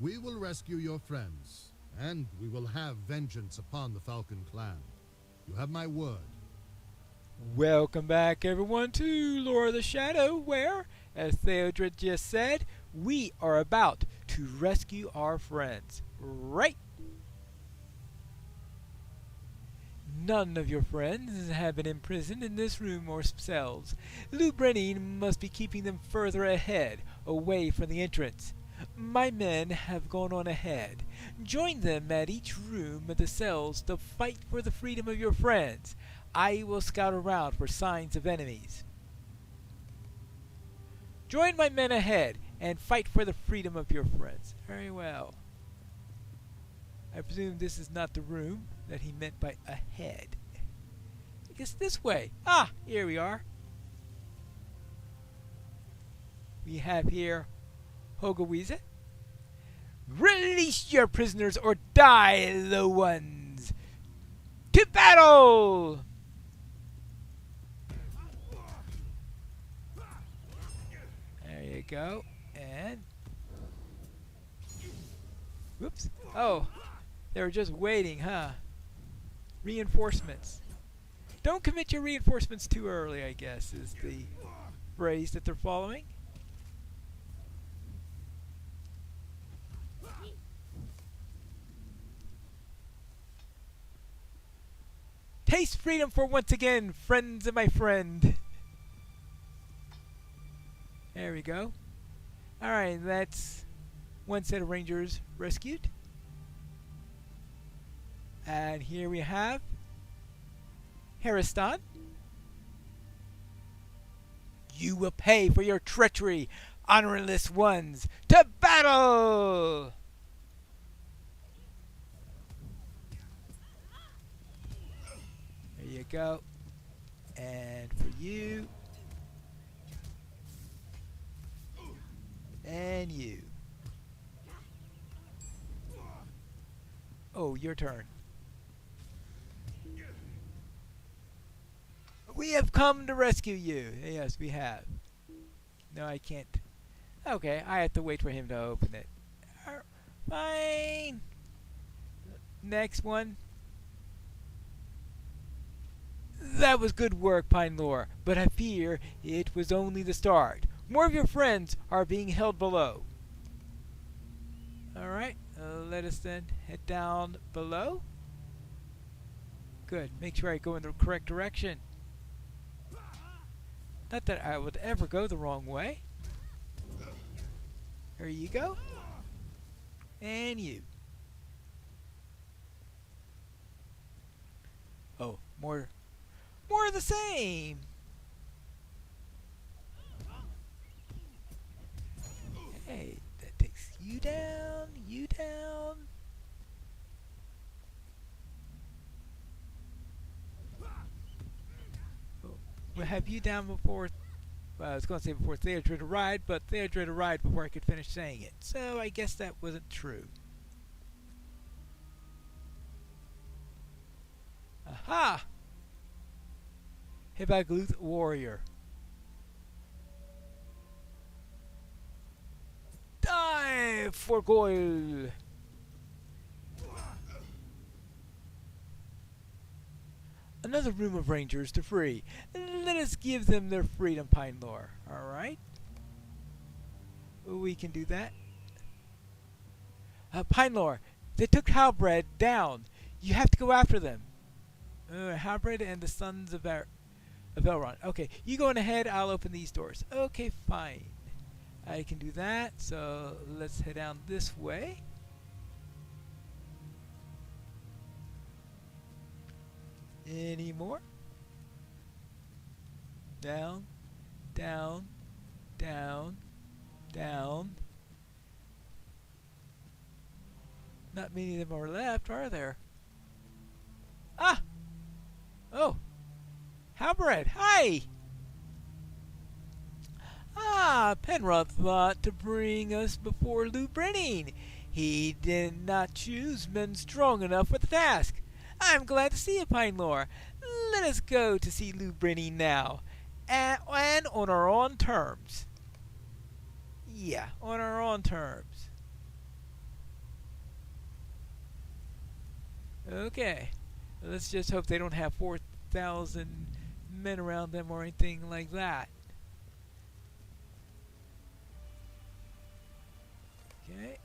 We will rescue your friends, and we will have vengeance upon the Falcon clan. You have my word. Welcome back, everyone, to Lore of the Shadow, where, as Theodred just said, we are about to rescue our friends. Right? None of your friends have been imprisoned in this room or cells. Lou Brenning must be keeping them further ahead, away from the entrance. My men have gone on ahead. Join them at each room of the cells to fight for the freedom of your friends. I will scout around for signs of enemies. Join my men ahead and fight for the freedom of your friends. Very well. I presume this is not the room that he meant by ahead. I guess this way. Ah, here we are. We have here Hogawiza. Release your prisoners or die, low ones! To battle! There you go. And... whoops. Oh, they were just waiting, huh? Reinforcements. Don't commit your reinforcements too early, I guess, is the phrase that they're following. Taste freedom for once again, friends of my friend. There we go. Alright, that's one set of rangers rescued. And here we have Haristan. You will pay for your treachery, honorless ones. To battle! There you go. And for you. And you. Oh, your turn. We have come to rescue you. Yes, we have. No, I can't. Okay, I have to wait for him to open it. Fine. Next one. That was good work, Pine Lore, but I fear it was only the start. More of your friends are being held below. Alright, let us then head down below. Good, make sure I go in the correct direction. Not that I would ever go the wrong way. There you go. And you. Oh, more of the same. Hey, that takes you down, you down. Oh, we'll have you down before, I was going to say before Theodred arrived, but Theodred arrived before I could finish saying it. So I guess that wasn't true. Aha! Hibagluth warrior. Die for Goyle! Another room of rangers to free. Let us give them their freedom, Pine Lore. Alright? We can do that. Pine Lore, they took Halbred down. You have to go after them. Halbred and the Sons of Elrond. Okay, you go on ahead, I'll open these doors. Okay, fine. I can do that, so let's head down this way. Any more? Down, down, down, down. Not many of them are left, are there? Ah! Oh! Halberd, hi! Ah, Penrod thought to bring us before Lou Brenning. He did not choose men strong enough for the task. I'm glad to see you, Pine Lore. Let us go to see Lou Brenning now. And on our own terms. Yeah, on our own terms. Okay. Let's just hope they don't have 4,000 men around them or anything like that. Okay.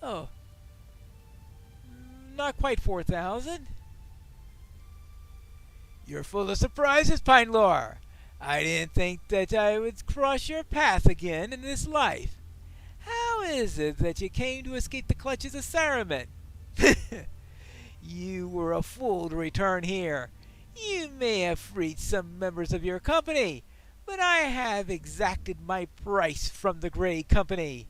Oh. Not quite 4,000. You're full of surprises, Pine Lore. I didn't think that I would cross your path again in this life. How is it that you came to escape the clutches of Saruman? You were a fool to return here. You may have freed some members of your company, but I have exacted my price from the Grey Company.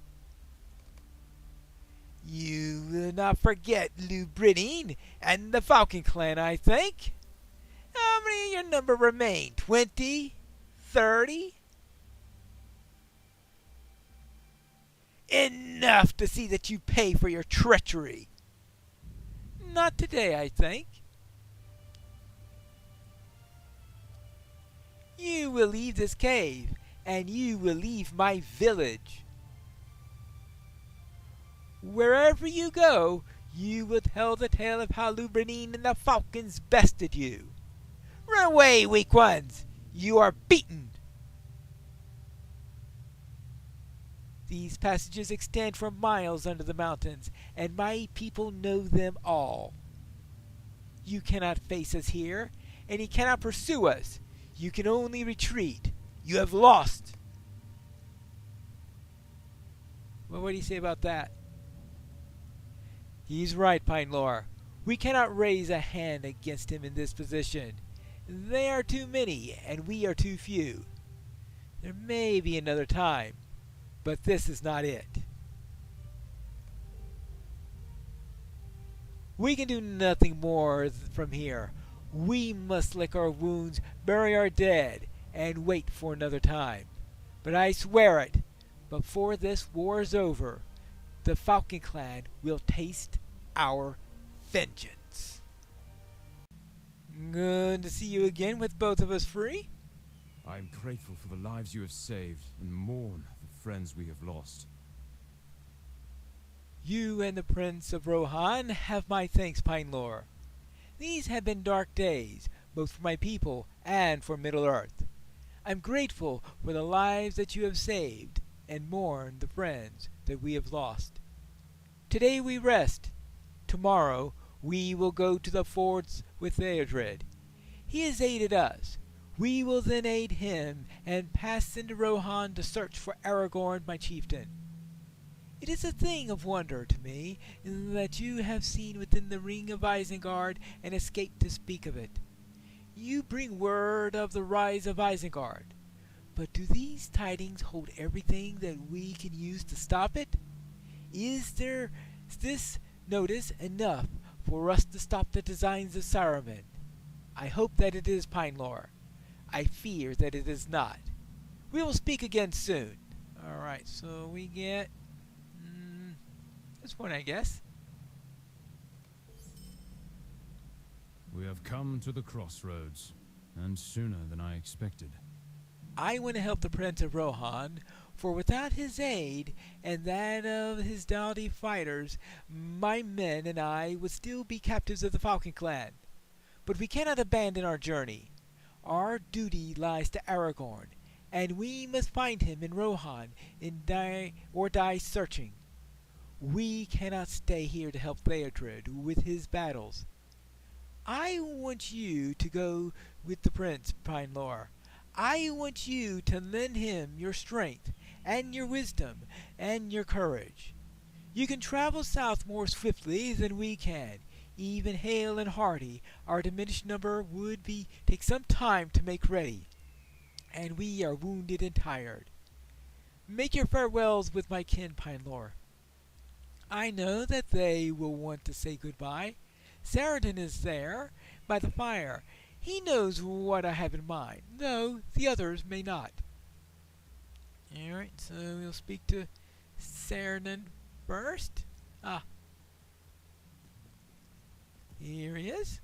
You will not forget Lubrinine and the Falcon Clan, I think. How many of your number remain? 20? 30? Enough to see that you pay for your treachery. Not today, I think. You will leave this cave, and you will leave my village. Wherever you go, you will tell the tale of how Lubrinine and the Falcons bested you. Run away, weak ones! You are beaten! These passages extend for miles under the mountains, and my people know them all. You cannot face us here, and you cannot pursue us. You can only retreat. You have lost. Well, what do you say about that? He's right, Pine Lore. We cannot raise a hand against him in this position. They are too many, and we are too few. There may be another time, but this is not it. We can do nothing more from here. We must lick our wounds, bury our dead, and wait for another time. But I swear it, before this war is over, the Falcon Clan will taste our vengeance. Good to see you again with both of us free. I am grateful for the lives you have saved and mourn the friends we have lost. You and the Prince of Rohan have my thanks, Pine Lore. These have been dark days, both for my people and for Middle-earth. I'm grateful for the lives that you have saved, and mourn the friends that we have lost. Today we rest. Tomorrow we will go to the forts with Theodred. He has aided us. We will then aid him, and pass into Rohan to search for Aragorn, my chieftain. It is a thing of wonder to me that you have seen within the ring of Isengard and escaped to speak of it. You bring word of the rise of Isengard, but do these tidings hold everything that we can use to stop it? Is this notice enough for us to stop the designs of Saruman? I hope that it is, Pine Lore. I fear that it is not. We will speak again soon. Alright, so we get this one, I guess. We have come to the crossroads, and sooner than I expected. I want to help the Prince of Rohan, for without his aid and that of his doughty fighters, my men and I would still be captives of the Falcon Clan. But we cannot abandon our journey. Our duty lies to Aragorn, and we must find him in Rohan and die searching. We cannot stay here to help Theodred with his battles. I want you to go with the prince, Pine Lore. I want you to lend him your strength and your wisdom and your courage. You can travel south more swiftly than we can. Even hale and hearty, our diminished number would take some time to make ready, and we are wounded and tired. Make your farewells with my kin, Pine Lore. I know that they will want to say goodbye. Saradin is there, by the fire. He knows what I have in mind, though the others may not. Alright, so we'll speak to Saradin first. Here he is.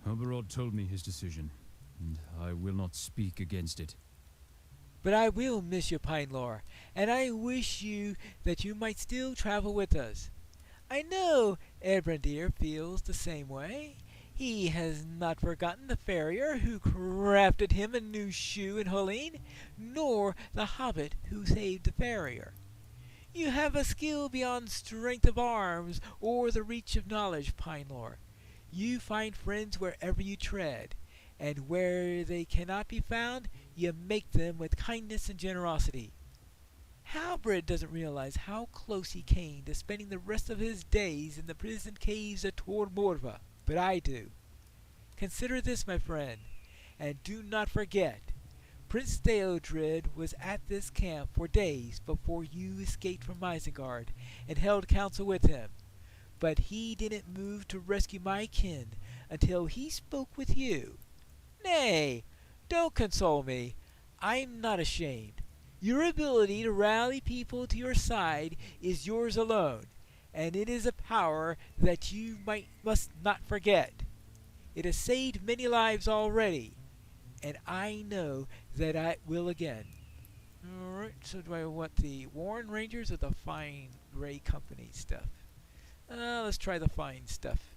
Oberod told me his decision, and I will not speak against it. But I will miss you, Pine Lore, and I wish you that you might still travel with us. I know Erbrandir feels the same way. He has not forgotten the farrier who crafted him a new shoe in Helene, nor the hobbit who saved the farrier. You have a skill beyond strength of arms or the reach of knowledge, Pinelor. You find friends wherever you tread, and where they cannot be found, you make them with kindness and generosity. Halberd doesn't realize how close he came to spending the rest of his days in the prison caves at Tor Morva, but I do. Consider this, my friend, and do not forget, Prince Theodred was at this camp for days before you escaped from Isengard and held council with him. But he didn't move to rescue my kin until he spoke with you. Nay, don't console me. I'm not ashamed. Your ability to rally people to your side is yours alone, and it is a power that you must not forget. It has saved many lives already, and I know that I will again. Alright, so do I want the Warren Rangers or the Fine Grey Company stuff? Let's try the fine stuff.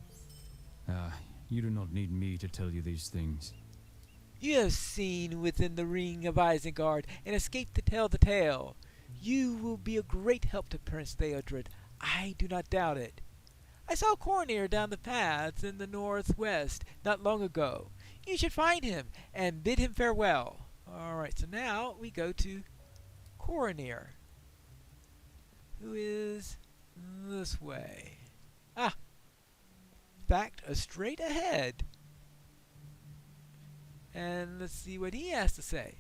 You do not need me to tell you these things. You have seen within the ring of Isengard and escaped to tell the tale. You will be a great help to Prince Theodred. I do not doubt it. I saw Cornir down the paths in the northwest not long ago. You should find him and bid him farewell. Alright, so now we go to Cornir, who is this way. In fact, straight ahead. And let's see what he has to say.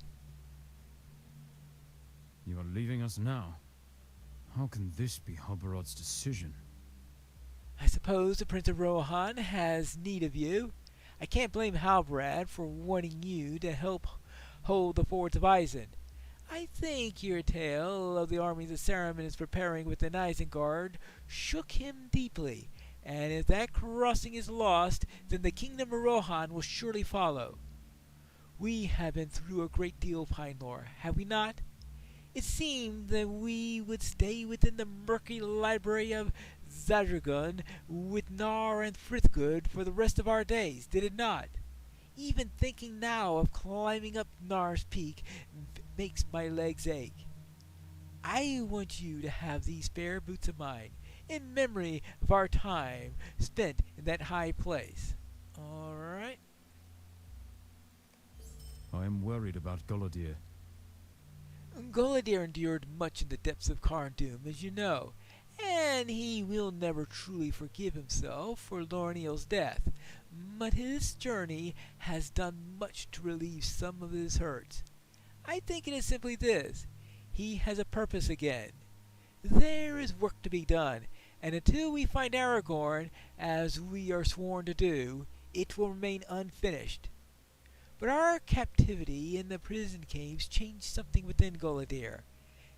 You are leaving us now. How can this be Halberod's decision? I suppose the Prince of Rohan has need of you. I can't blame Halbrand for wanting you to help hold the forts of Isen. I think your tale of the army that Saruman is preparing within Isengard shook him deeply, and if that crossing is lost, then the kingdom of Rohan will surely follow. We have been through a great deal, Pinelor, have we not? It seemed that we would stay within the murky library of Zadragon with Nar and Frithgood for the rest of our days, did it not? Even thinking now of climbing up Nar's peak makes my legs ache. I want you to have these spare boots of mine, in memory of our time spent in that high place. All right. I am worried about Golodir. Golodir endured much in the depths of Carndum, as you know, and he will never truly forgive himself for Lorneal's death, but his journey has done much to relieve some of his hurts. I think it is simply this: he has a purpose again. There is work to be done, and until we find Aragorn, as we are sworn to do, it will remain unfinished. But our captivity in the prison caves changed something within Golodir.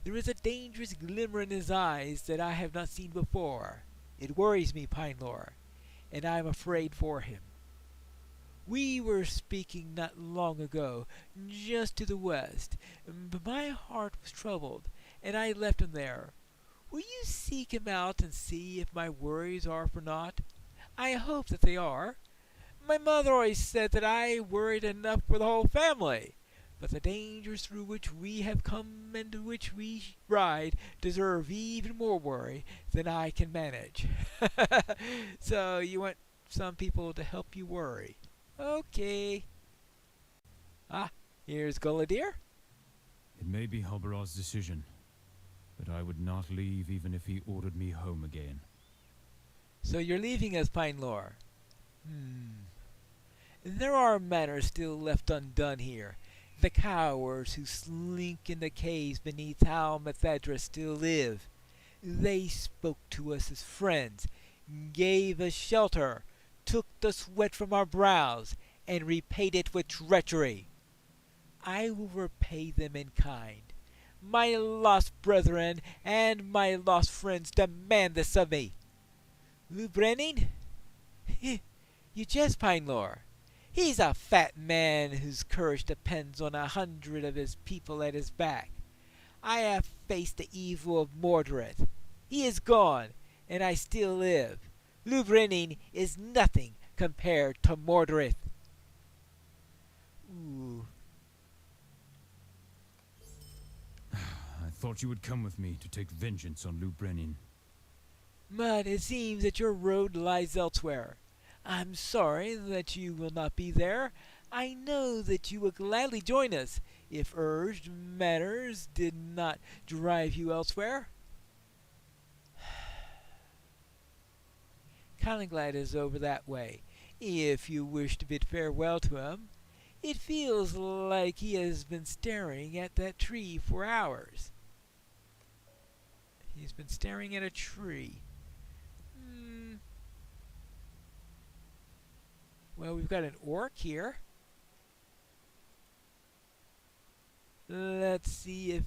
There is a dangerous glimmer in his eyes that I have not seen before. It worries me, Pinelor, and I am afraid for him. We were speaking not long ago, just to the west, but my heart was troubled, and I left him there. Will you seek him out and see if my worries are for naught? I hope that they are. My mother always said that I worried enough for the whole family, but the dangers through which we have come and to which we ride deserve even more worry than I can manage. So you want some people to help you worry. Okay. Here's Golodir. It may be Halberod's decision, but I would not leave even if he ordered me home again. So you're leaving us, Pinelor? There are matters still left undone here. The cowards who slink in the caves beneath Almethedra still live. They spoke to us as friends, gave us shelter, took the sweat from our brows, and repaid it with treachery. I will repay them in kind. My lost brethren and my lost friends demand this of me. Lubrenin? You jest, Pinelor. He's a fat man whose courage depends on 100 of his people at his back. I have faced the evil of Mordred. He is gone, and I still live. Lubrenin is nothing compared to Mordorith. Ooh. I thought you would come with me to take vengeance on Lubrenin. But it seems that your road lies elsewhere. I'm sorry that you will not be there. I know that you would gladly join us if urged matters did not drive you elsewhere. Conglad is over that way. If you wish to bid farewell to him, it feels like he has been staring at that tree for hours. He's been staring at a tree. Well, we've got an orc here. Let's see if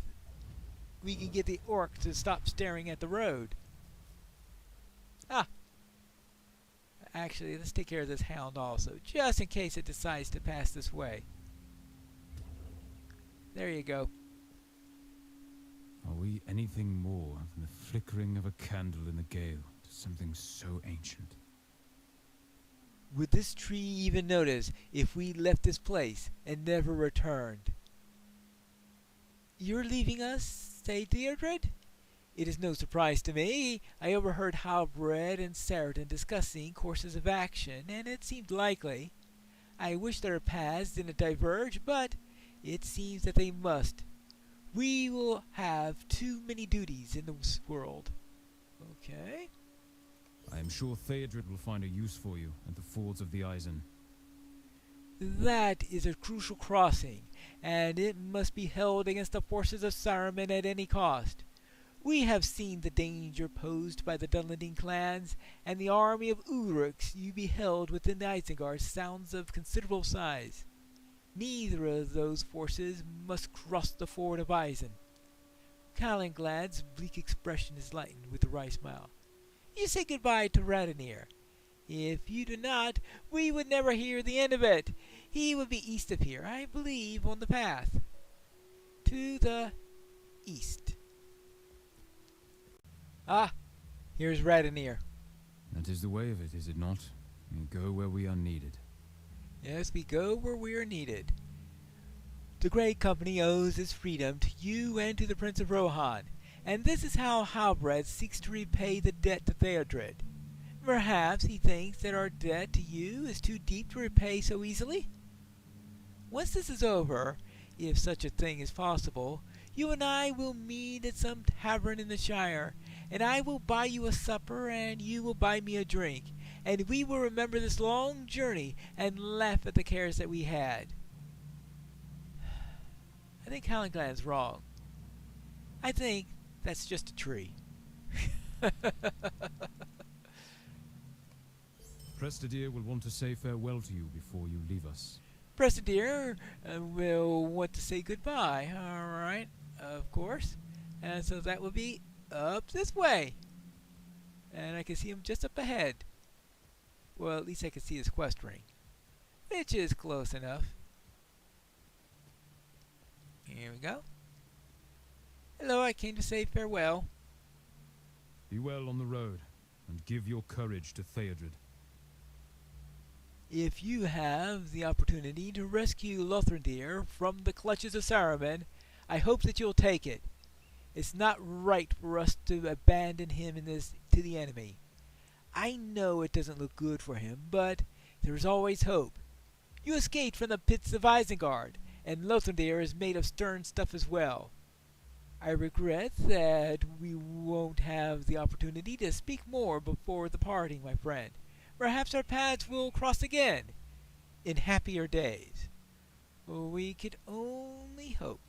we can get the orc to stop staring at the road. Ah! Actually, let's take care of this hound also, just in case it decides to pass this way. There you go. Are we anything more than the flickering of a candle in the gale to something so ancient? Would this tree even notice if we left this place and never returned? You're leaving us, say Theodred? It is no surprise to me. I overheard Halbred and Saradin discussing courses of action, and it seemed likely. I wish their paths didn't diverge, but it seems that they must. We will have too many duties in this world. Okay. I am sure Theodred will find a use for you at the fords of the Eisen. That is a crucial crossing, and it must be held against the forces of Saruman at any cost. We have seen the danger posed by the Dunlending clans, and the army of Ulrichs you beheld within the Isengard sounds of considerable size. Neither of those forces must cross the ford of Eisen. Calinglad's bleak expression is lightened with a wry smile. You say goodbye to Radonir. If you do not, we would never hear the end of it. He would be east of here, I believe, on the path. To the east. Ah, here's Radonir. That is the way of it, is it not? We go where we are needed. Yes, we go where we are needed. The Great Company owes its freedom to you and to the Prince of Rohan, and this is how Halbred seeks to repay the debt to Theodred. Perhaps he thinks that our debt to you is too deep to repay so easily? Once this is over, if such a thing is possible, you and I will meet at some tavern in the Shire, and I will buy you a supper and you will buy me a drink, and we will remember this long journey and laugh at the cares that we had. I think Calinglad's wrong. I think that's just a tree. Prestadir will want to say farewell to you before you leave us. Prestadir will want to say goodbye. All right, of course. And so that will be up this way. And I can see him just up ahead. Well, at least I can see his quest ring, which is close enough. Here we go. Hello, I came to say farewell. Be well on the road, and give your courage to Theodred. If you have the opportunity to rescue Lothrindir from the clutches of Saruman, I hope that you'll take it. It's not right for us to abandon him in this to the enemy. I know it doesn't look good for him, but there is always hope. You escaped from the pits of Isengard, and Lothrindir is made of stern stuff as well. I regret that we won't have the opportunity to speak more before the parting, my friend. Perhaps our paths will cross again in happier days. We could only hope.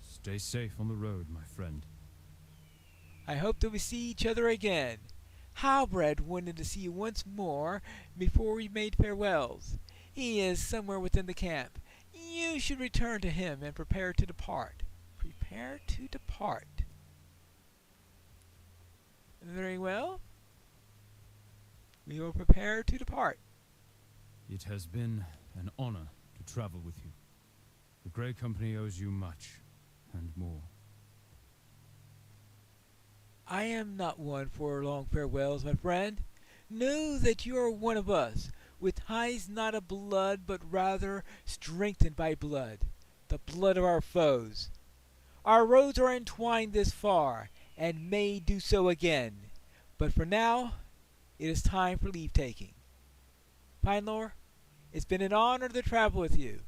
Stay safe on the road, my friend. I hope that we see each other again. Halbred wanted to see you once more before we made farewells. He is somewhere within the camp. You should return to him and prepare to depart. Prepare to depart. Very well. We will prepare to depart. It has been an honor to travel with you. The Grey Company owes you much, and more. I am not one for long farewells, my friend. Know that you are one of us, with ties not of blood, but rather strengthened by blood, the blood of our foes. Our roads are entwined this far, and may do so again. But for now, it is time for leave-taking. Pinelore, it's been an honor to travel with you.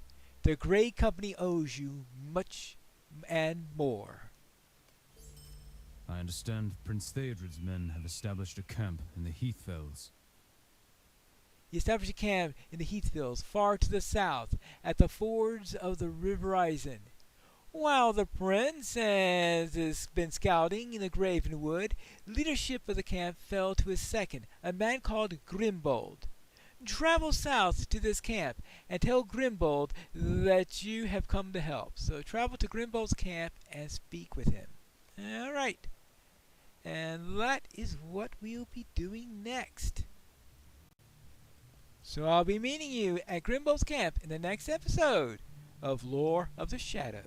The Grey Company owes you much and more. I understand Prince Theodred's men have established a camp in the Heathfells. He established a camp in the Heathfields, far to the south, at the fords of the River Isen. While the prince has been scouting in the Gravenwood, leadership of the camp fell to his second, a man called Grimbold. Travel south to this camp and tell Grimbold that you have come to help. So travel to Grimbold's camp and speak with him. All right. And that is what we'll be doing next. So I'll be meeting you at Grimbold's camp in the next episode of Lore of the Shadow.